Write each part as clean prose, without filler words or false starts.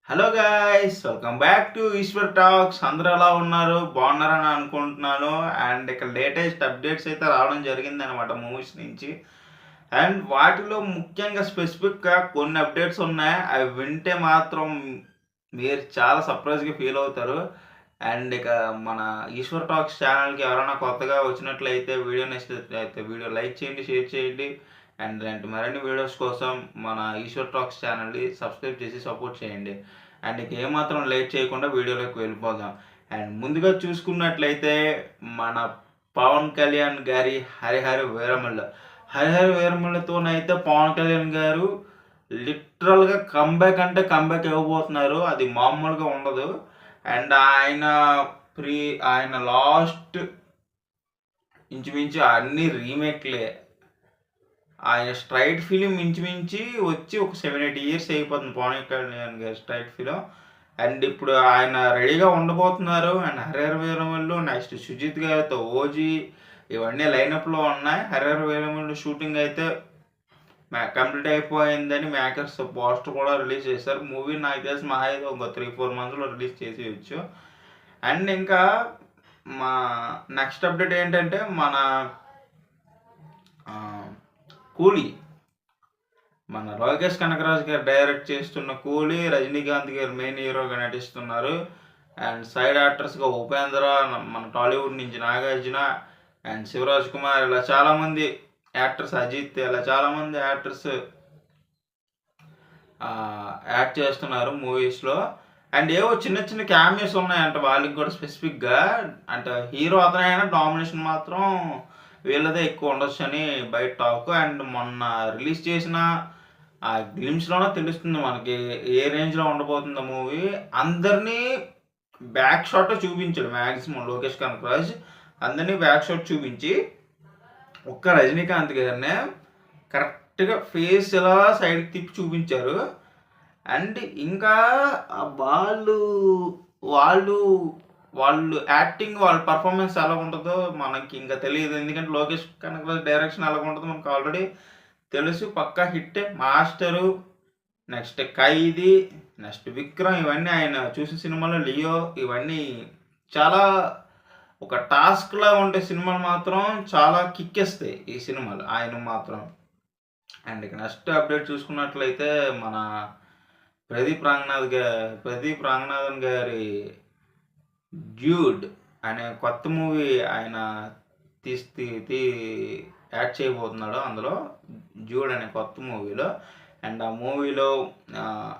Hello guys, welcome back to Eshwar talks. అందరూ ఎలా ఉన్నారు? బాగున్నారని అనుకుంటున్నాను. అండ్ ఇక లేటెస్ట్ అప్డేట్స్ అయితే రావడం జరిగిందనమాట మూవీస్ నుంచి. అండ్ వాటిలో ముఖ్యంగా స్పెసిఫిక్గా కొన్ని అప్డేట్స్ ఉన్నాయి. అవి వింటే మాత్రం మీరు చాలా సర్ప్రైజ్గా ఫీల్ అవుతారు. అండ్ ఇక మన ఈశ్వర్ టాక్స్ ఛానల్కి ఎవరైనా కొత్తగా వచ్చినట్లయితే వీడియో నచ్చినట్లయితే వీడియో లైక్ చేయండి, షేర్ చేయండి. అండ్ ఇలాంటి మరిన్ని వీడియోస్ కోసం మన ఈశ్వర్ టాక్స్ ఛానల్ని సబ్స్క్రైబ్ చేసి సపోర్ట్ చేయండి. అండ్ ఇక ఏమాత్రం లేట్ చేయకుండా వీడియోలోకి వెళ్ళిపోదాం. అండ్ ముందుగా చూసుకున్నట్లయితే మన పవన్ కళ్యాణ్ గారి హరిహర వీరమల్లు. హరిహర వీరమల్లుతోనైతే పవన్ కళ్యాణ్ గారు లిటరల్‌గా కమ్‌బ్యాక్ అంటే కమ్‌బ్యాక్ ఇవ్వబోతున్నారు. అది మామూలుగా ఉండదు. అండ్ ప్రీ ఆయన లాస్ట్ ఇంచుమించు అన్ని రీమేక్‌లే. ఆయన స్ట్రైట్ ఫిలిం ఇంచుమించి వచ్చి ఒక 7, 8 ఇయర్స్ అయిపోతుంది పవన్ కళ్యాణ్ గారి స్ట్రైట్ ఫిలిం. అండ్ ఇప్పుడు ఆయన రెడీగా ఉండబోతున్నారు. అండ్ 'హరిహర వీరమల్లు' నెక్స్ట్ 'సుజిత్' గారితో 'ఓజీ' ఇవన్నీ లైనప్‌లో ఉన్నాయి. 'హరిహర వీరమల్లు' షూటింగ్ అయితే కంప్లీట్ అయిపోయిందని మేకర్స్ పోస్టర్ కూడా రిలీజ్ చేశారు. మూవీ నాకు తెలిసి మహా అయితే ఒక 3, 4 మంత్స్‌లో రిలీజ్ చేసేయొచ్చు. అండ్ ఇంకా మా నెక్స్ట్ అప్డేట్ ఏంటంటే మన 'కూలీ' మన లోకేష్ కనకరాజు గారు డైరెక్ట్ చేస్తున్న 'కూలీ' రజనీకాంత్ గారు మెయిన్ హీరోగా నటిస్తున్నారు. అండ్ సైడ్ యాక్టర్స్‌గా ఉపేంద్ర, మన టాలీవుడ్ నుంచి నాగార్జున అండ్ శివరాజ్ కుమార్, ఇలా చాలామంది యాక్టర్స్, అజిత్, ఇలా చాలామంది యాక్టర్స్ యాక్ట్ చేస్తున్నారు మూవీస్‌లో. అండ్ ఏవో చిన్న చిన్న క్యామియోస్ ఉన్నాయంట వాళ్ళకి కూడా స్పెసిఫిక్‌గా. అంటే హీరో అతనైనా డామినేషన్ మాత్రం వీళ్ళదే ఎక్కువ ఉండొచ్చని బయట టాక్. అండ్ మొన్న రిలీజ్ చేసిన ఆ గ్లిమ్స్‌లోనే తెలుస్తుంది మనకి ఏ రేంజ్‌లో ఉండబోతుందో మూవీ. అందరినీ బ్యాక్ షాటే చూపించాడు మాక్సిమం లోకేష్ కనకరాజ్. అందరినీ బ్యాక్ షాట్ చూపించి ఒక్క రజనీకాంత్ గారినే కరెక్ట్‌గా ఫేస్ ఇలా సైడ్‌కి తిప్పి చూపించారు. అండ్ ఇంకా వాళ్ళు వాళ్ళు వాళ్ళు యాక్టింగ్, వాళ్ళ పెర్ఫార్మన్స్ ఎలా ఉంటదో మనకి ఇంకా తెలీదు. ఎందుకంటే లోకేష్ కనకరాజ్ డైరెక్షన్ ఎలాగుంటదో మనకు ఆల్రెడీ తెలుసు. పక్కా హిట్టే. 'మాస్టరు', నెక్స్ట్ 'ఖైదీ', నెక్స్ట్ 'విక్రమ్' ఇవన్నీ ఆయన చూసిన సినిమాలు. 'లియో' ఇవన్నీ చాలా ఒక టాస్క్‌లా ఉండే సినిమాలు మాత్రం చాలా కిక్కిస్తాయి ఈ సినిమాలు ఆయనవి మాత్రం. అండ్ ఇక నెక్స్ట్ అప్డేట్ చూసుకున్నట్లయితే మన ప్రదీప్ రంగనాథన్ గారి 'డ్యూడ్' అనే కొత్త మూవీ ఆయన తీస్ తీ తీ యాక్ట్ చేయబోతున్నాడు అందులో. 'డ్యూడ్' అనే కొత్త మూవీలో. అండ్ ఆ మూవీలో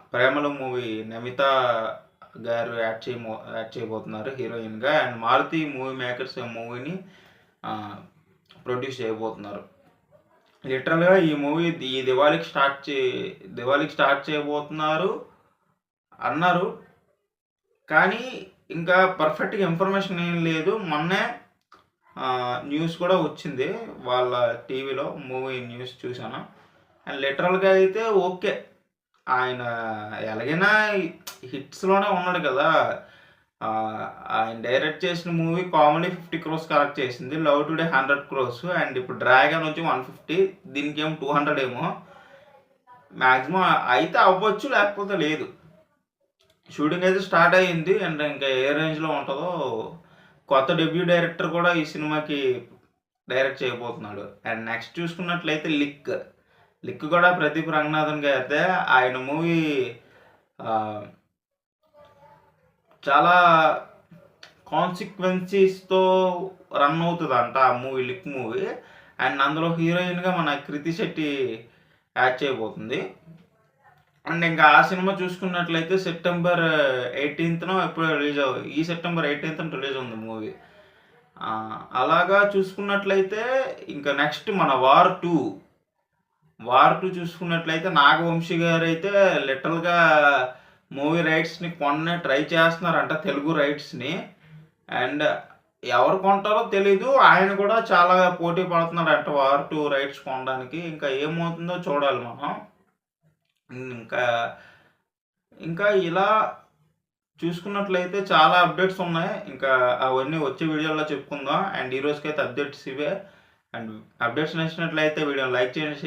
'ప్రేమలు' మూవీ నమిత గారు యాక్ట్ చేయబోతున్నారు హీరోయిన్‌గా. అండ్ మారుతి మూవీ మేకర్స్ మూవీని ప్రొడ్యూస్ చేయబోతున్నారు. లిటరల్‌గా ఈ మూవీ ఈ దివాళీకి స్టార్ట్ చేయబోతున్నారు అన్నారు. కానీ ఇంకా పర్ఫెక్ట్‌గా ఇన్ఫర్మేషన్ ఏం లేదు. మొన్నే న్యూస్ కూడా వచ్చింది వాళ్ళ టీవీలో. మూవీ న్యూస్ చూశాను. అండ్ లిటరల్‌గా అయితే ఓకే. ఆయన ఎలాగైనా హిట్స్‌లోనే ఉన్నాడు కదా! ఆయన డైరెక్ట్ చేసిన మూవీ 'కామెడీ' 50 క్రోర్స్ కలెక్ట్ చేసింది. 'Love today' 100 crores. అండ్ ఇప్పుడు 'డ్రాగన్' వచ్చి 150, దీనికేమో 200 ఏమో. మాక్సిమం అయితే అవ్వచ్చు, లేకపోతే లేదు. షూటింగ్ అయితే స్టార్ట్ అయ్యింది. అండ్ ఇంకా ఏ రేంజ్‌లో ఉంటదో. కొత్త డెబ్యూ డైరెక్టర్ కూడా ఈ సినిమాకి డైరెక్ట్ చేయబోతున్నాడు. అండ్ నెక్స్ట్ చూసుకున్నట్లయితే 'లిక్' కూడా ప్రదీప్ రంగనాథన్ గారిదే. ఆయన మూవీ చాలా కాన్సిక్వెన్సీస్‌తో రన్ అవుతదంట ఆ మూవీ 'లిక్' మూవీ. అండ్ అందులో హీరోయిన్‌గా మన 'కృతి శెట్టి' యాక్ట్ చేయబోతుంది. అండ్ ఇంకా ఆ సినిమా చూసుకున్నట్లయితే సెప్టెంబర్ 18న ఎప్పుడో ఈ సెప్టెంబర్ 18న రిలీజ్ ఉంది మూవీ. అలాగా చూసుకున్నట్లయితే ఇంకా నెక్స్ట్ మన 'వార్ 2' చూసుకున్నట్లయితే నాగవంశీ గారైతే లిటరల్‌గా మూవీ రైట్స్‌ని ట్రై చేస్తున్నారంట, తెలుగు రైట్స్‌ని. అండ్ ఎవరు కొంటారో తెలీదు. ఆయన కూడా చాలా పోటీ పడుతున్నాడంట 'వార్ 2' రైట్స్ కొనడానికి. ఇంకా ఏమవుతుందో చూడాలి మనం. ఇంకా ఇంకా ఇలా చూసుకున్నట్లయితే చాలా అప్డేట్స్ ఉన్నాయి. ఇంకా అవన్నీ వచ్చే వీడియోలో చెప్పుకుందాం. అండ్ ఈ రోజుకైతే అప్డేట్స్ ఇవే. అండ్ అప్డేట్స్ నచ్చినట్లయితే వీడియోని లైక్ చేయండి.